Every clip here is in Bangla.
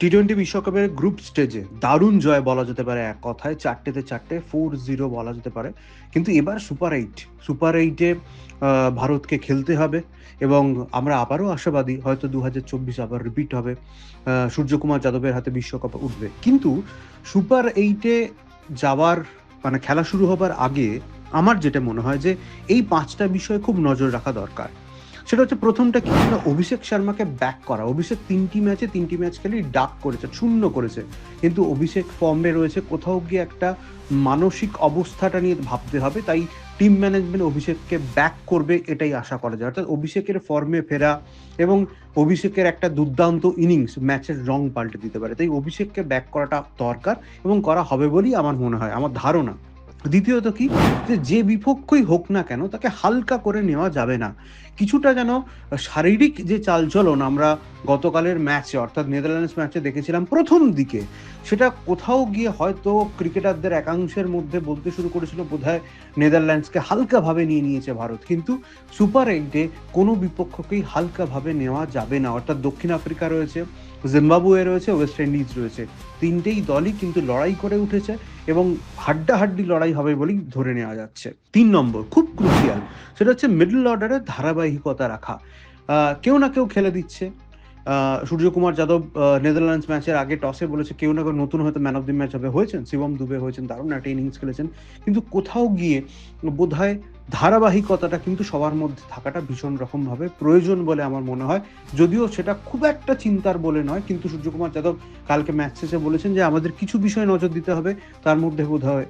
টি-20 বিশ্বকাপের গ্রুপ স্টেজে দারুণ জয় বলা যেতে পারে, এক কথায় 4তে 4 4-0 বলা যেতে পারে। কিন্তু এবার সুপার 8 ভারতকে খেলতে হবে এবং আমরা আবারও আশাবাদী হয়তো 2024 আবার রিপিট হবে, সূর্যকুমার যাদবের হাতে বিশ্বকাপ উঠবে। কিন্তু সুপার 8 যাওয়ার মানে খেলা শুরু হবার আগে আমার যেটা মনে হয় যে এই 5টা বিষয়ে খুব নজর রাখা দরকার। সেটা হচ্ছে প্রথমটা কি না, অভিষেক শর্মাকে ব্যাক করা। অভিষেক 3টি ম্যাচ খেলে ডাক করেছে, শূন্য করেছে, কিন্তু অভিষেক ফর্মে রয়েছে। কোথাও গিয়ে একটা মানসিক অবস্থাটা নিয়ে ভাবতে হবে। তাই টিম ম্যানেজমেন্ট অভিষেককে ব্যাক করবে এটাই আশা করা যায়। অর্থাৎ অভিষেকের ফর্মে ফেরা এবং অভিষেকের একটা দুর্দান্ত ইনিংস ম্যাচের রং পাল্টে দিতে পারে। তাই অভিষেককে ব্যাক করাটা দরকার এবং করা হবে বলেই আমার মনে হয়, আমার ধারণা। দ্বিতীয়ত কি, যে বিপক্ষই হোক না কেন তাকে হালকা করে নেওয়া যাবে না। কিছুটা যেন শারীরিক যে চালচলন আমরা গতকালের ম্যাচে অর্থাৎ নেদারল্যান্ডস ম্যাচে দেখেছিলাম প্রথম দিকে, সেটা কোথাও গিয়ে হয়তো ক্রিকেটারদের একাংশের মধ্যে বলতে শুরু করেছিল বোধহয় নেদারল্যান্ডসকে হালকাভাবে নিয়ে নিয়েছে ভারত। কিন্তু সুপার 8 কোনো বিপক্ষকেই হালকাভাবে নেওয়া যাবে না। অর্থাৎ দক্ষিণ আফ্রিকা রয়েছে, জিম্বাবুয়ে রয়েছে, ওয়েস্ট ইন্ডিজ রয়েছে, তিনটেই দলই কিন্তু লড়াই করে উঠেছে এবং হাড্ডাহাড্ডি লড়াই হবে বলেই ধরে নেওয়া যাচ্ছে। 3 নম্বর খুব ক্রুশিয়াল, সেটা হচ্ছে মিডল অর্ডারের ধারাবাহিকতা রাখা। কেউ না কেউ খেলে দিচ্ছে। সূর্যকুমার যাদব নেদারল্যান্ডস ম্যাচের আগে টসে বলেছে কেউ না কেউ নতুন হয়তো ম্যান অফ দি ম্যাচ হবে, হয়েছেন শিবম দুবে, হয়েছেন, দারুণ একটা ইনিংস খেলেছেন। কিন্তু কোথাও গিয়ে বোধহয় ধারাবাহিকতাটা কিন্তু সবার মধ্যে থাকাটা ভীষণ রকমভাবে প্রয়োজন বলে আমার মনে হয়। যদিও সেটা খুব একটা চিন্তার বলে নয়, কিন্তু সূর্যকুমার যাদব কালকে ম্যাচ শেষে বলেছেন যে আমাদের কিছু বিষয়ে নজর দিতে হবে, তার মধ্যে বোধহয়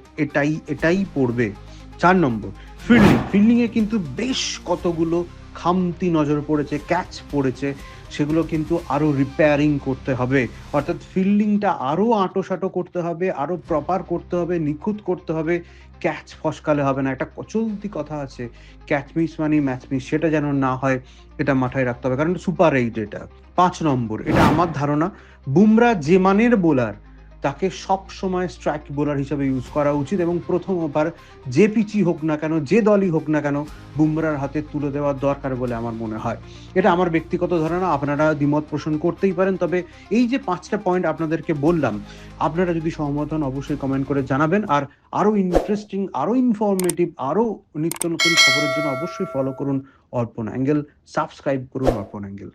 এটাই পড়বে। 4 নম্বর ফিল্ডিংয়ে কিন্তু বেশ কতগুলো খামতি নজর পড়েছে, ক্যাচ পড়েছে, সেগুলো কিন্তু আরো রিপেয়ারিং করতে হবে। অর্থাৎ ফিল্ডিংটা আরো আঁটোসাঁটো করতে হবে, আরো প্রপার করতে হবে, নিখুঁত করতে হবে। ক্যাচ ফসকালে হবে না। একটা চলতি কথা আছে, ক্যাচ মিস মানে ম্যাচ মিস, সেটা যেন না হয়, এটা মাথায় রাখতে হবে, কারণ সুপার 8 এটা। 5 নম্বর, এটা আমার ধারণা, বুমরা যে মানের বোলার তাকে সব সময় স্ট্রাইক বোলার হিসেবে ইউজ করা উচিত এবং প্রথম ওভার যে পিচই হোক না কেন, যে দলই হোক না কেন, বুমরার হাতে তুলে দেওয়া দরকার বলে আমার মনে হয়। এটা আমার ব্যক্তিগত ধারণা, আপনারা দ্বিমত পোষণ করতেই পারেন। তবে এই যে 5টা পয়েন্ট আপনাদেরকে বললাম, আপনারা যদি সহমত হন অবশ্যই কমেন্ট করে জানাবেন। আর আরো ইন্টারেস্টিং, আরো ইনফরমেটিভ, আরো নিত্য নতুন খবরের জন্য অবশ্যই ফলো করুন অর্পণ অ্যাঙ্গেল, সাবস্ক্রাইব করুন অর্পণ অ্যাঙ্গেল।